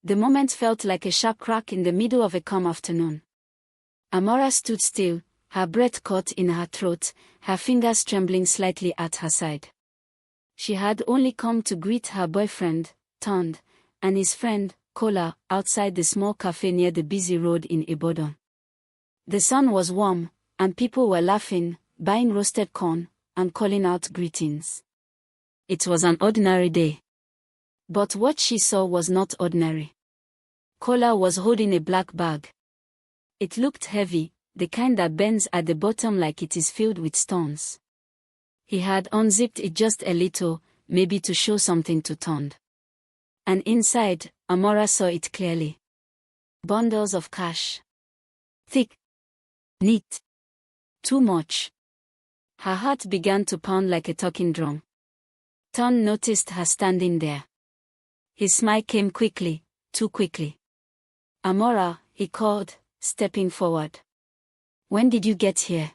The moment felt like a sharp crack in the middle of a calm afternoon. Amara stood still, her breath caught in her throat, her fingers trembling slightly at her side. She had only come to greet her boyfriend, Tond, and his friend, Kola, outside the small cafe near the busy road in Ibadan. The sun was warm, and people were laughing, buying roasted corn, and calling out greetings. It was an ordinary day. But what she saw was not ordinary. Kola was holding a black bag. It looked heavy, the kind that bends at the bottom like it is filled with stones. He had unzipped it just a little, maybe to show something to Tond. And inside, Amara saw it clearly. Bundles of cash. Thick. Neat. Too much. Her heart began to pound like a talking drum. Tond noticed her standing there. His smile came quickly, too quickly. Amara, he called, stepping forward. When did you get here?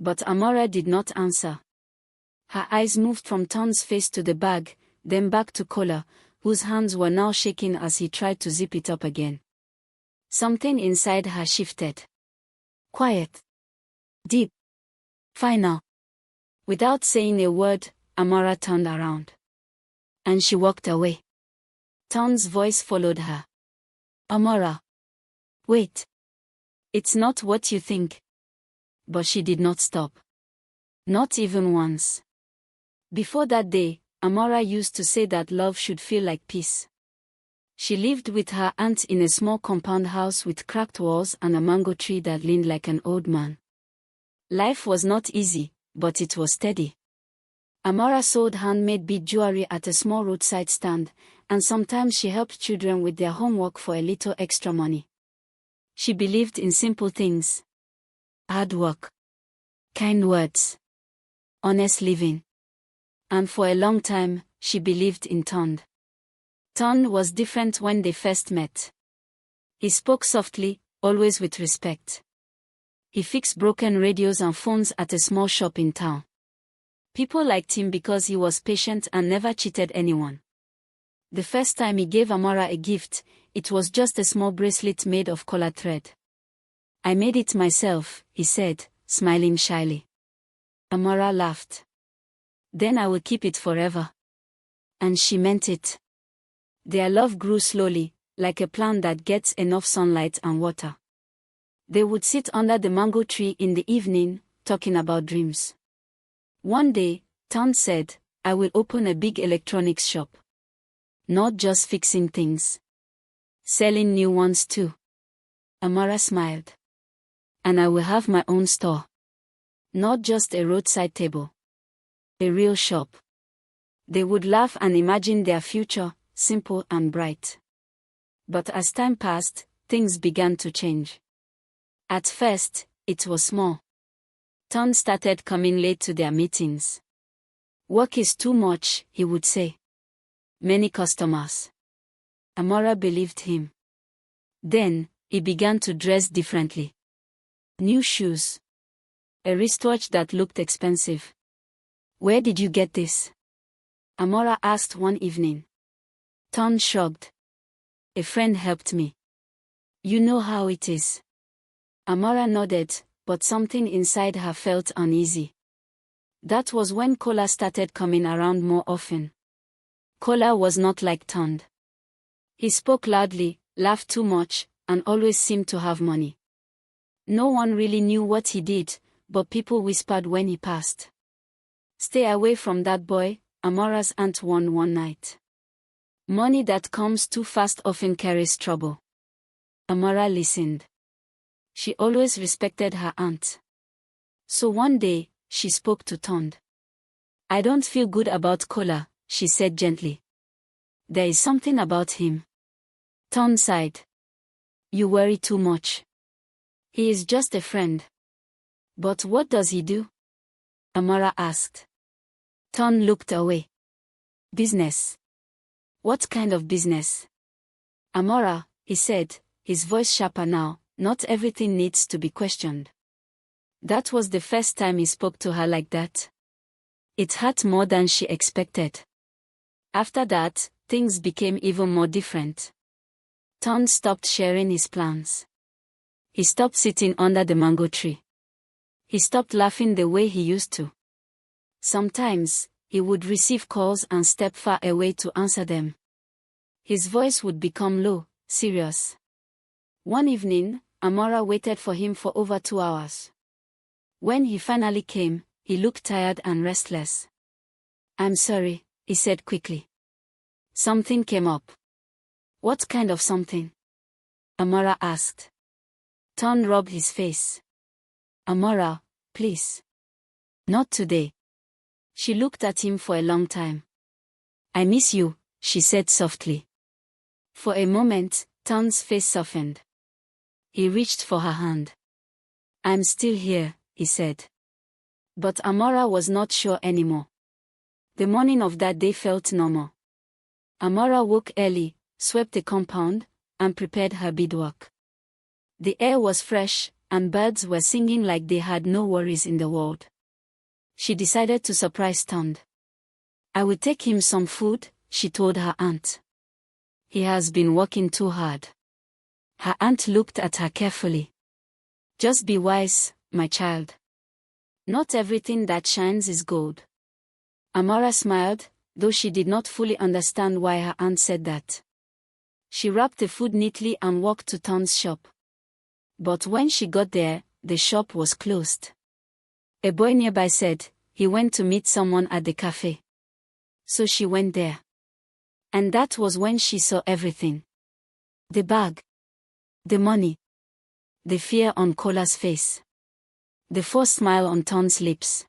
But Amara did not answer. Her eyes moved from Tond's face to the bag, then back to Kola, whose hands were now shaking as he tried to zip it up again. Something inside her shifted. Quiet. Deep. Final. Without saying a word, Amara turned around. And she walked away. Tond's voice followed her. Amara. Wait. It's not what you think. But she did not stop. Not even once. Before that day, Amara used to say that love should feel like peace. She lived with her aunt in a small compound house with cracked walls and a mango tree that leaned like an old man. Life was not easy, but it was steady. Amara sold handmade bead jewelry at a small roadside stand, and sometimes she helped children with their homework for a little extra money. She believed in simple things. Hard work. Kind words. Honest living. And for a long time, she believed in Tond. Tond was different when they first met. He spoke softly, always with respect. He fixed broken radios and phones at a small shop in town. People liked him because he was patient and never cheated anyone. The first time he gave Amara a gift, it was just a small bracelet made of collar thread. I made it myself, he said, smiling shyly. Amara laughed. Then I will keep it forever. And she meant it. Their love grew slowly, like a plant that gets enough sunlight and water. They would sit under the mango tree in the evening, talking about dreams. One day, Tond said, I will open a big electronics shop. Not just fixing things. Selling new ones too. Amara smiled. And I will have my own store. Not just a roadside table. A real shop. They would laugh and imagine their future, simple and bright. But as time passed, things began to change. At first, it was small. Tond started coming late to their meetings. Work is too much, he would say. Many customers. Amara believed him. Then, he began to dress differently. New shoes. A wristwatch that looked expensive. Where did you get this? Amara asked one evening. Tond shrugged. A friend helped me. You know how it is. Amara nodded, but something inside her felt uneasy. That was when Kola started coming around more often. Kola was not like Tond. He spoke loudly, laughed too much, and always seemed to have money. No one really knew what he did, but people whispered when he passed. Stay away from that boy, Amara's aunt warned one night. Money that comes too fast often carries trouble. Amara listened. She always respected her aunt. So one day, she spoke to Tond. I don't feel good about Kola, she said gently. There is something about him. Tond sighed. You worry too much. He is just a friend. But what does he do? Amara asked. Tond looked away. Business. What kind of business? Amara, he said, his voice sharper now, not everything needs to be questioned. That was the first time he spoke to her like that. It hurt more than she expected. After that, things became even more different. Ton stopped sharing his plans. He stopped sitting under the mango tree. He stopped laughing the way he used to. Sometimes, he would receive calls and step far away to answer them. His voice would become low, serious. One evening, Amara waited for him for over 2 hours. When he finally came, he looked tired and restless. "I'm sorry," he said quickly. "Something came up." "What kind of something?" Amara asked. Ton rubbed his face. "Amara, please. Not today." She looked at him for a long time. "I miss you," she said softly. For a moment, Ton's face softened. He reached for her hand. "I'm still here," he said. But Amara was not sure anymore. The morning of that day felt normal. Amara woke early, swept the compound, and prepared her beadwork. The air was fresh, and birds were singing like they had no worries in the world. She decided to surprise Ton. "I will take him some food," she told her aunt. "He has been working too hard." Her aunt looked at her carefully. "Just be wise, my child. Not everything that shines is gold." Amara smiled, though she did not fully understand why her aunt said that. She wrapped the food neatly and walked to Ton's shop. But when she got there, the shop was closed. A boy nearby said he went to meet someone at the cafe. So she went there. And that was when she saw everything. The bag. The money. The fear on Kola's face. The forced smile on Ton's lips.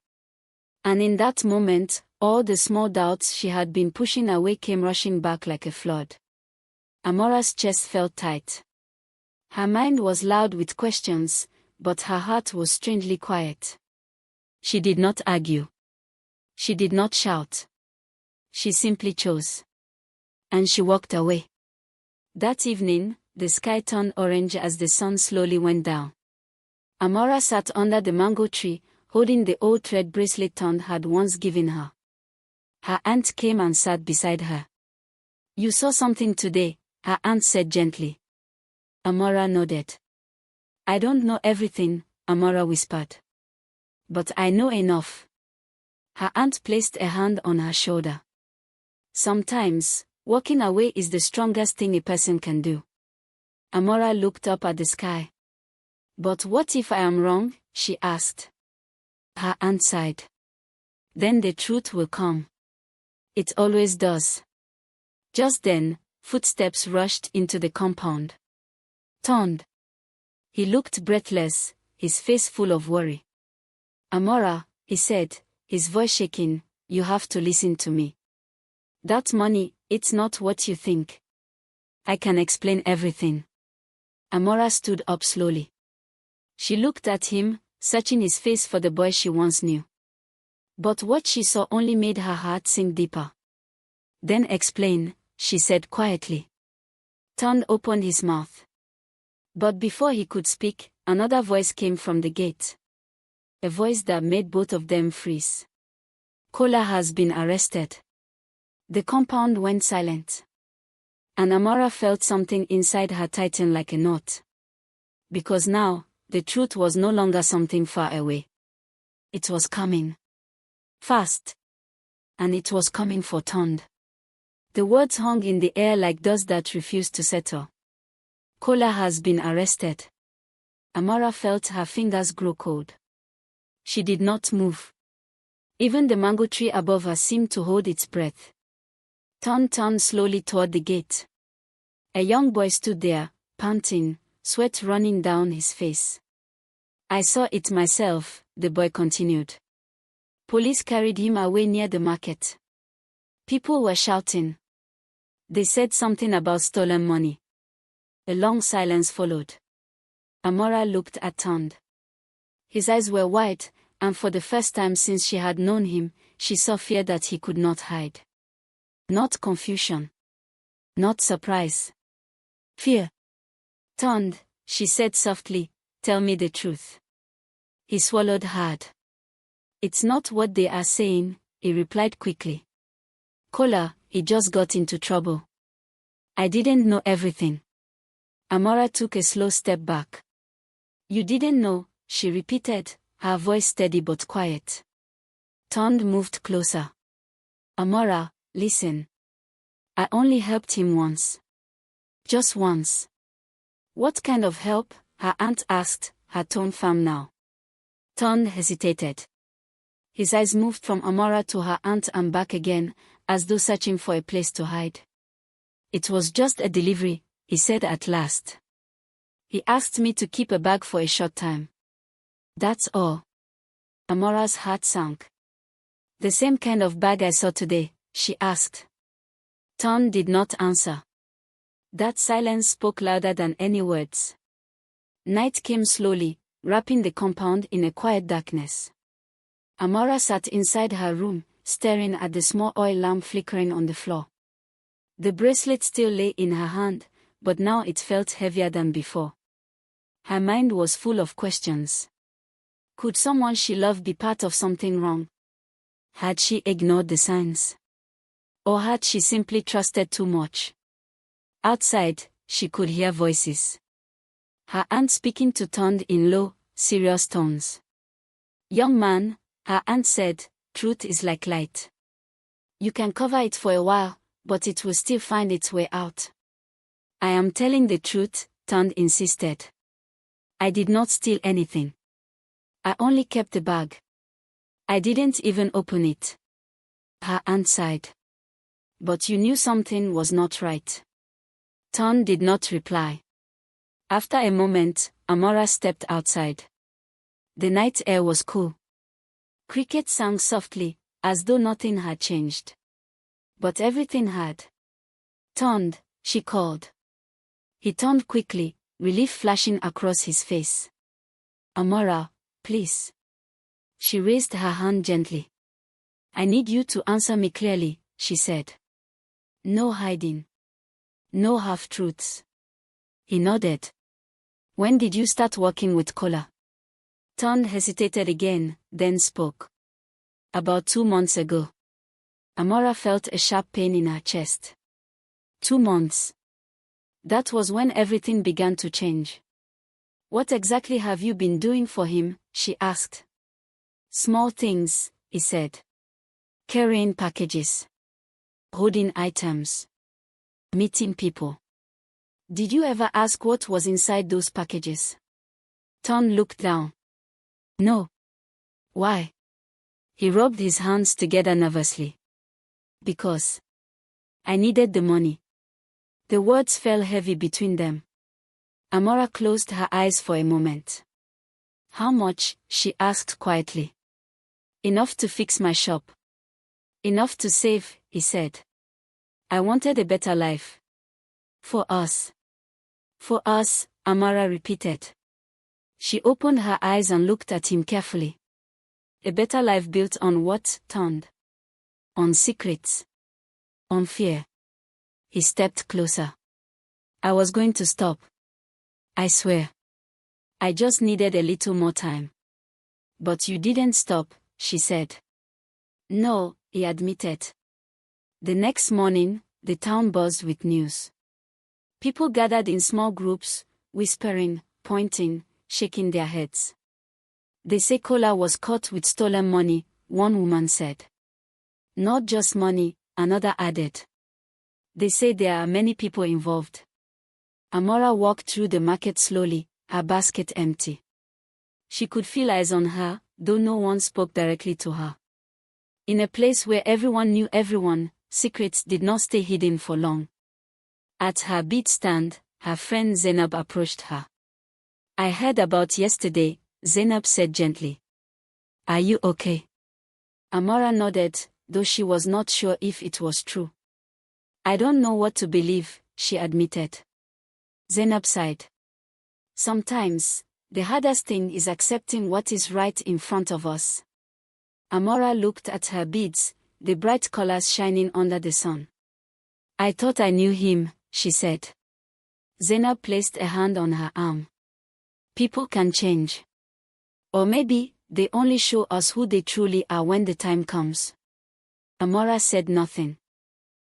And in that moment, all the small doubts she had been pushing away came rushing back like a flood. Amara's chest felt tight. Her mind was loud with questions, but her heart was strangely quiet. She did not argue. She did not shout. She simply chose. And she walked away. That evening, the sky turned orange as the sun slowly went down. Amara sat under the mango tree, holding the old thread bracelet Ton had once given her. Her aunt came and sat beside her. "You saw something today," her aunt said gently. Amara nodded. "I don't know everything," Amara whispered. "But I know enough." Her aunt placed a hand on her shoulder. "Sometimes, walking away is the strongest thing a person can do." Amara looked up at the sky. "But what if I am wrong?" she asked. Her aunt sighed. "Then the truth will come. It always does." Just then, footsteps rushed into the compound. Ton. He looked breathless, his face full of worry. "Amara," he said, his voice shaking, "you have to listen to me. That money, it's not what you think. I can explain everything." Amara stood up slowly. She looked at him, searching his face for the boy she once knew. But what she saw only made her heart sink deeper. "Then explain," she said quietly. Ton opened his mouth. But before he could speak, another voice came from the gate. A voice that made both of them freeze. "Kola has been arrested." The compound went silent. And Amara felt something inside her tighten like a knot. Because now, the truth was no longer something far away. It was coming. Fast. And it was coming for Ton. The words hung in the air like dust that refused to settle. "Kola has been arrested." Amara felt her fingers grow cold. She did not move. Even the mango tree above her seemed to hold its breath. Ton turned slowly toward the gate. A young boy stood there, panting, sweat running down his face. "I saw it myself," the boy continued. "Police carried him away near the market. People were shouting. They said something about stolen money." A long silence followed. Amara looked at Ton. His eyes were wide, and for the first time since she had known him, she saw fear that he could not hide. Not confusion. Not surprise. Fear. "Ton," she said softly, "tell me the truth." He swallowed hard. "It's not what they are saying," he replied quickly. "Kola, he just got into trouble. I didn't know everything." Amara took a slow step back. You didn't know, she repeated, her voice steady but quiet. Tond moved closer. Amara, listen. I only helped him once. Just once. What kind of help? Her aunt asked, her tone firm now. Tond hesitated. His eyes moved from Amara to her aunt and back again, as though searching for a place to hide. It was just a delivery, he said at last. He asked me to keep a bag for a short time. That's all. Amara's heart sank. The same kind of bag I saw today, she asked. Tond did not answer. That silence spoke louder than any words. Night came slowly, wrapping the compound in a quiet darkness. Amara sat inside her room, staring at the small oil lamp flickering on the floor. The bracelet still lay in her hand, but now it felt heavier than before. Her mind was full of questions. Could someone she loved be part of something wrong? Had she ignored the signs? Or had she simply trusted too much? Outside, she could hear voices. Her aunt speaking to Tond in low, serious tones. Young man, her aunt said, truth is like light. You can cover it for a while, but it will still find its way out. I am telling the truth, Tond insisted. I did not steal anything. I only kept the bag. I didn't even open it. Her aunt sighed. But you knew something was not right. Tond did not reply. After a moment, Amara stepped outside. The night air was cool. Crickets sang softly, as though nothing had changed. But everything had. Tond, she called. He turned quickly, relief flashing across his face. Amara, please. She raised her hand gently. I need you to answer me clearly, she said. No hiding. No half-truths. He nodded. When did you start working with Kola? Tond hesitated again, then spoke. About 2 months ago. Amara felt a sharp pain in her chest. 2 months. That was when everything began to change. What exactly have you been doing for him? She asked. Small things, he said. Carrying packages. Holding items. Meeting people. Did you ever ask what was inside those packages? Tond looked down. No. Why? He rubbed his hands together nervously. Because. I needed the money. The words fell heavy between them. Amara closed her eyes for a moment. How much? She asked quietly. Enough to fix my shop. Enough to save, he said. I wanted a better life. For us. For us, Amara repeated. She opened her eyes and looked at him carefully. A better life built on what? Tond. On secrets. On fear. He stepped closer. I was going to stop. I swear. I just needed a little more time. But you didn't stop, she said. No, he admitted. The next morning, the town buzzed with news. People gathered in small groups, whispering, pointing, shaking their heads. They say Kola was caught with stolen money, one woman said. Not just money, another added. They say there are many people involved. Amara walked through the market slowly, her basket empty. She could feel eyes on her, though no one spoke directly to her. In a place where everyone knew everyone, secrets did not stay hidden for long. At her bead stand, her friend Zainab approached her. I heard about yesterday, Zainab said gently. Are you okay? Amara nodded, though she was not sure if it was true. I don't know what to believe, she admitted. Zainab sighed. Sometimes, the hardest thing is accepting what is right in front of us. Amara looked at her beads, the bright colors shining under the sun. I thought I knew him, she said. Zainab placed a hand on her arm. People can change. Or maybe, they only show us who they truly are when the time comes. Amara said nothing.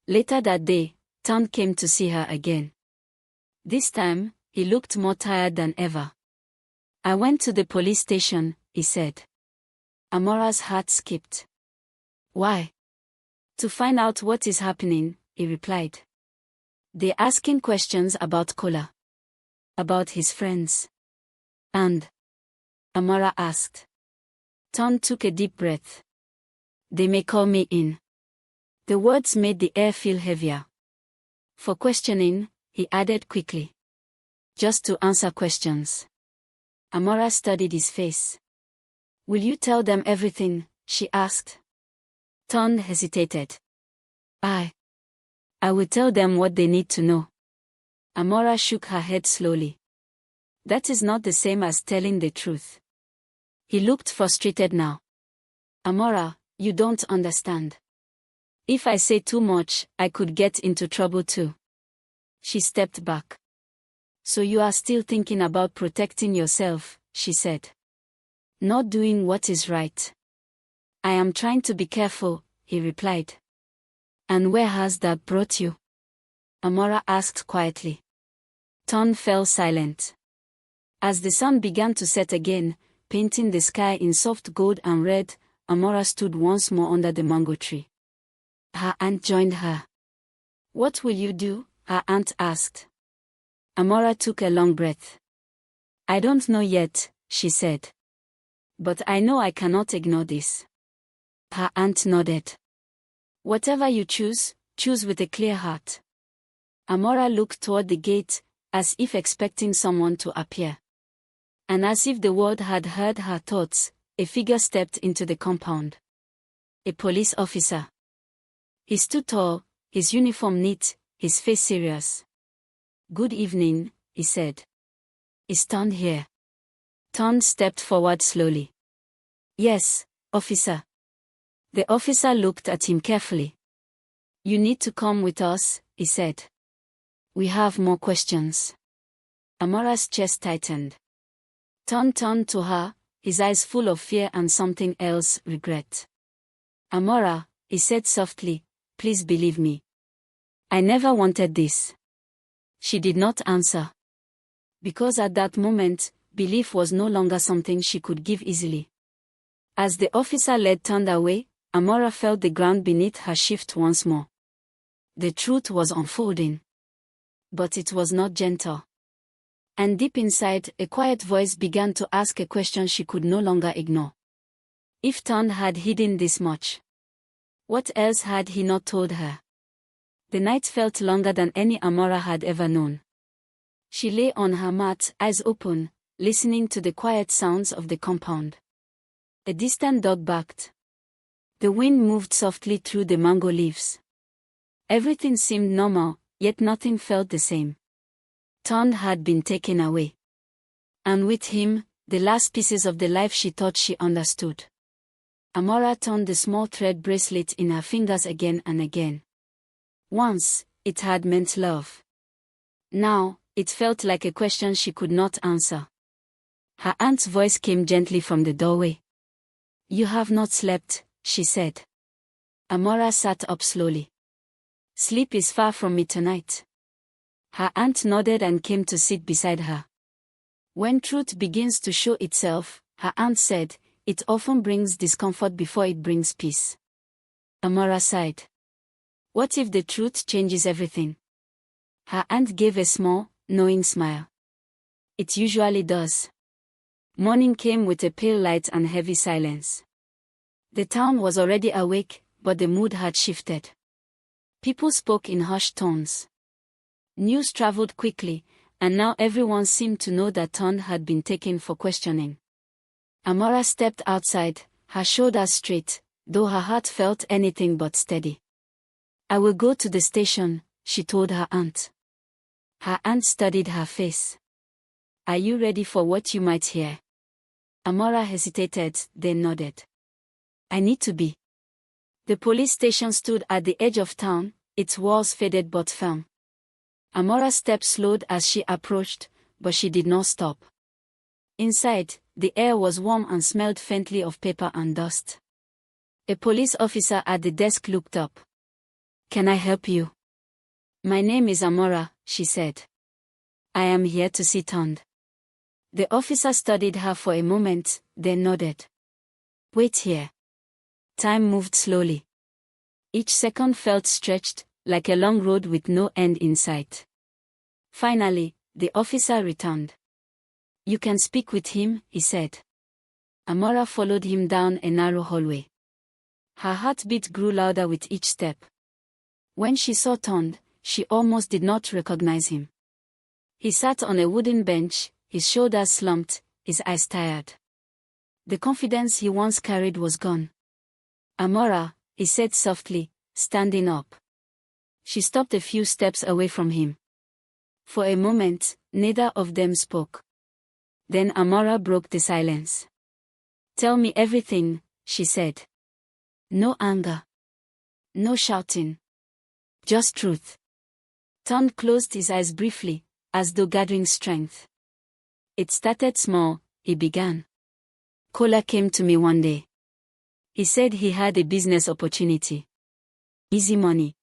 Later that day, Tond came to see her again. This time, He looked more tired than ever. I went to the police station, he said. Amora's heart skipped. Why? To find out what is happening, he replied. They're asking questions about Kola. About his friends. And? Amara asked. Ton took a deep breath. They may call me in. The words made the air feel heavier. For questioning, he added quickly. Just to answer questions. Amara studied his face. Will you tell them everything? She asked. Ton hesitated. I will tell them what they need to know. Amara shook her head slowly. That is not the same as telling the truth. He looked frustrated now. Amara, you don't understand. If I say too much, I could get into trouble too. She stepped back. So you are still thinking about protecting yourself, she said. Not doing what is right. I am trying to be careful, he replied. And where has that brought you? Amara asked quietly. Ton fell silent. As the sun began to set again, painting the sky in soft gold and red, Amara stood once more under the mango tree. Her aunt joined her. What will you do? Her aunt asked. Amara took a long breath. I don't know yet, she said. But I know I cannot ignore this. Her aunt nodded. Whatever you choose, choose with a clear heart. Amara looked toward the gate, as if expecting someone to appear. And as if the world had heard her thoughts, a figure stepped into the compound. A police officer. He stood tall, his uniform neat, his face serious. Good evening, he said. Is Ton here? Ton stepped forward slowly. Yes, officer. The officer looked at him carefully. You need to come with us, he said. We have more questions. Amara's chest tightened. Ton turned to her, his eyes full of fear and something else, regret. Amara, he said softly, please believe me. I never wanted this. She did not answer. Because at that moment, belief was no longer something she could give easily. As the officer led Ton away, Amara felt the ground beneath her shift once more. The truth was unfolding. But it was not gentle. And deep inside, a quiet voice began to ask a question she could no longer ignore. If Ton had hidden this much, what else had he not told her? The night felt longer than any Amara had ever known. She lay on her mat, eyes open, listening to the quiet sounds of the compound. A distant dog barked. The wind moved softly through the mango leaves. Everything seemed normal, yet nothing felt the same. Ton had been taken away. And with him, the last pieces of the life she thought she understood. Amara turned the small thread bracelet in her fingers again and again. Once, it had meant love. Now, it felt like a question she could not answer. Her aunt's voice came gently from the doorway. You have not slept, she said. Amara sat up slowly. Sleep is far from me tonight. Her aunt nodded and came to sit beside her. When truth begins to show itself, her aunt said, it often brings discomfort before it brings peace. Amara sighed. What if the truth changes everything? Her aunt gave a small, knowing smile. It usually does. Morning came with a pale light and heavy silence. The town was already awake, but the mood had shifted. People spoke in hushed tones. News traveled quickly, and now everyone seemed to know that Ton had been taken for questioning. Amara stepped outside, her shoulders straight, though her heart felt anything but steady. I will go to the station, she told her aunt. Her aunt studied her face. Are you ready for what you might hear? Amara hesitated, then nodded. I need to be. The police station stood at the edge of town, its walls faded but firm. Amara's steps slowed as she approached, but she did not stop. Inside, the air was warm and smelled faintly of paper and dust. A police officer at the desk looked up. Can I help you? My name is Amara, she said. I am here to see Tond. The officer studied her for a moment, then nodded. Wait here. Time moved slowly. Each second felt stretched, like a long road with no end in sight. Finally, the officer returned. You can speak with him, he said. Amara followed him down a narrow hallway. Her heartbeat grew louder with each step. When she saw Tond, she almost did not recognize him. He sat on a wooden bench, his shoulders slumped, his eyes tired. The confidence he once carried was gone. Amara, he said softly, standing up. She stopped a few steps away from him. For a moment, neither of them spoke. Then Amara broke the silence. Tell me everything, she said. No anger. No shouting. Just truth. Tond closed his eyes briefly, as though gathering strength. It started small, he began. Kola came to me one day. He said he had a business opportunity. Easy money.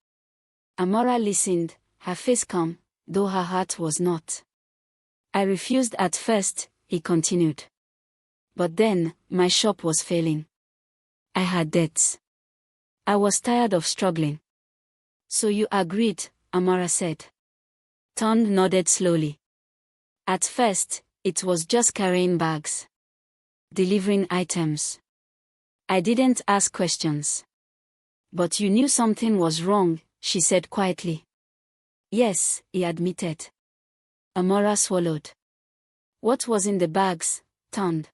Amara listened, her face calm, though her heart was not. I refused at first, he continued. But then, my shop was failing. I had debts. I was tired of struggling. So you agreed, Amara said. Tond nodded slowly. At first, it was just carrying bags. Delivering items. I didn't ask questions. But you knew something was wrong, she said quietly. Yes, he admitted. Amara swallowed. What was in the bags, Tond?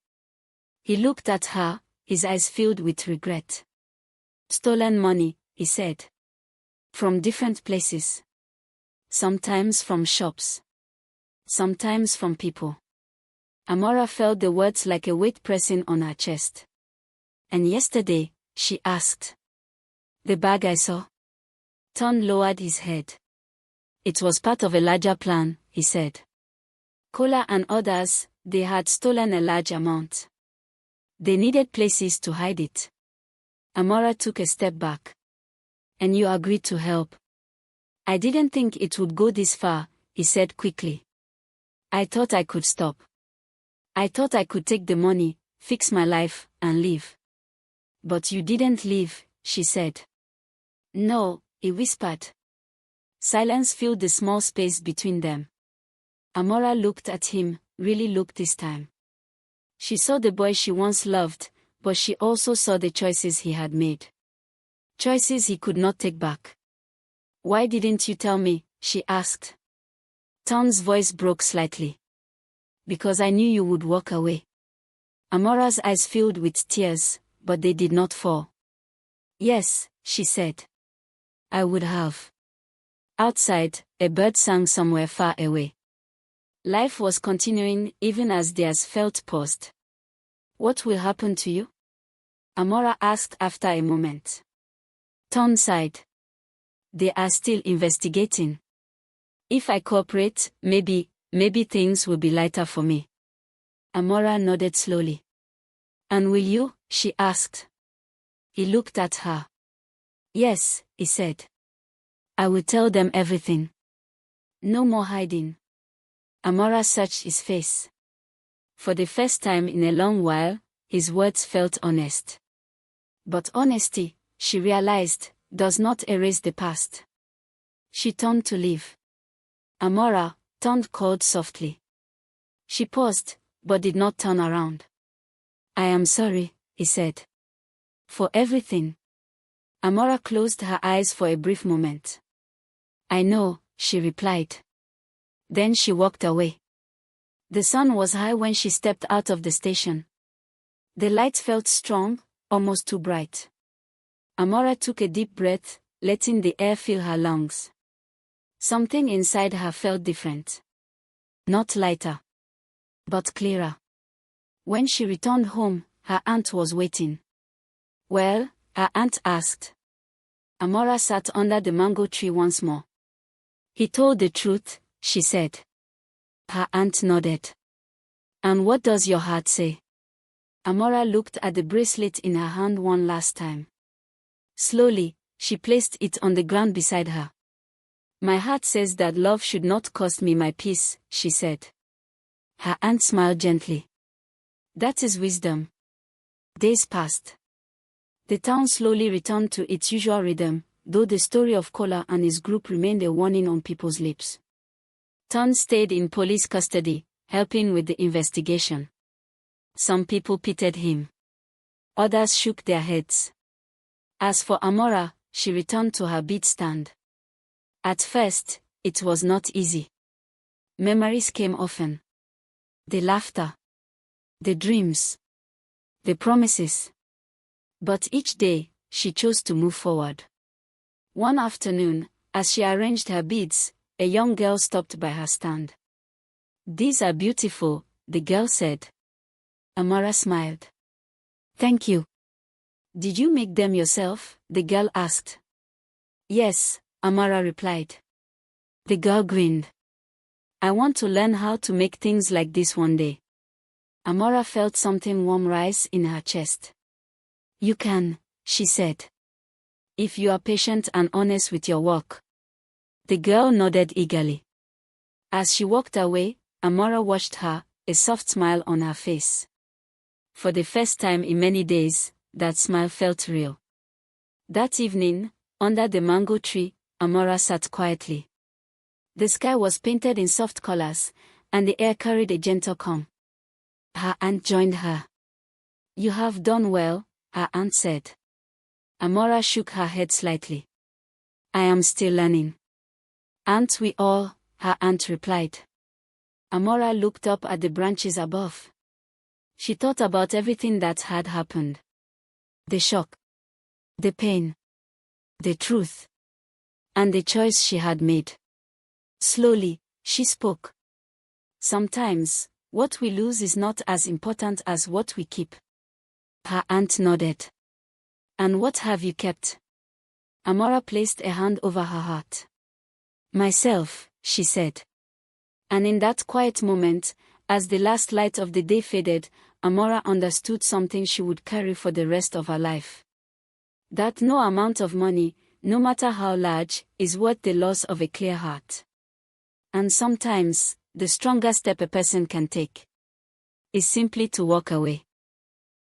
He looked at her, his eyes filled with regret. Stolen money, he said. From different places. Sometimes from shops. Sometimes from people. Amara felt the words like a weight pressing on her chest. And yesterday, she asked. The bag I saw? Tond lowered his head. It was part of a larger plan, he said. Kola and others, they had stolen a large amount. They needed places to hide it. Amara took a step back. And you agreed to help. I didn't think it would go this far, he said quickly. I thought I could stop. I thought I could take the money, fix my life, and leave. But you didn't leave, she said. No, he whispered. Silence filled the small space between them. Amara looked at him, really looked this time. She saw the boy she once loved, but she also saw the choices he had made. Choices he could not take back. Why didn't you tell me? She asked. Tond's voice broke slightly. Because I knew you would walk away. Amara's eyes filled with tears, but they did not fall. Yes, she said. I would have. Outside, a bird sang somewhere far away. Life was continuing even as theirs felt paused. What will happen to you? Amara asked after a moment. Tond sighed. They are still investigating. If I cooperate, maybe things will be lighter for me. Amara nodded slowly. And will you? She asked. He looked at her. Yes, he said. I will tell them everything. No more hiding. Amara searched his face. For the first time in a long while, his words felt honest. But honesty, she realized, does not erase the past. She turned to leave. Amara, Tond called softly. She paused, but did not turn around. I am sorry, he said. For everything. Amara closed her eyes for a brief moment. I know, she replied. Then she walked away. The sun was high when she stepped out of the station. The light felt strong, almost too bright. Amara took a deep breath, letting the air fill her lungs. Something inside her felt different. Not lighter, but clearer. When she returned home, her aunt was waiting. Well, her aunt asked. Amara sat under the mango tree once more. He told the truth, she said. Her aunt nodded. And what does your heart say? Amara looked at the bracelet in her hand one last time. Slowly, she placed it on the ground beside her. My heart says that love should not cost me my peace, she said. Her aunt smiled gently. That is wisdom. Days passed. The town slowly returned to its usual rhythm, though the story of Kola and his group remained a warning on people's lips. Ton stayed in police custody, helping with the investigation. Some people pitied him. Others shook their heads. As for Amara, she returned to her beat stand. At first, it was not easy. Memories came often. The laughter. The dreams. The promises. But each day, she chose to move forward. One afternoon, as she arranged her beads, a young girl stopped by her stand. These are beautiful, the girl said. Amara smiled. Thank you. Did you make them yourself? The girl asked. Yes, Amara replied. The girl grinned. I want to learn how to make things like this one day. Amara felt something warm rise in her chest. You can, she said. If you are patient and honest with your work. The girl nodded eagerly. As she walked away, Amara watched her, a soft smile on her face. For the first time in many days, that smile felt real. That evening, under the mango tree, Amara sat quietly. The sky was painted in soft colors, and the air carried a gentle calm. Her aunt joined her. You have done well, her aunt said. Amara shook her head slightly. I am still learning. Aren't we all? Her aunt replied. Amara looked up at the branches above. She thought about everything that had happened. The shock. The pain. The truth. And the choice she had made. Slowly, she spoke. Sometimes, what we lose is not as important as what we keep. Her aunt nodded. And what have you kept? Amara placed a hand over her heart. Myself, she said. And in that quiet moment, as the last light of the day faded, Amara understood something she would carry for the rest of her life. That no amount of money, no matter how large, is worth the loss of a clear heart. And sometimes, the strongest step a person can take is simply to walk away.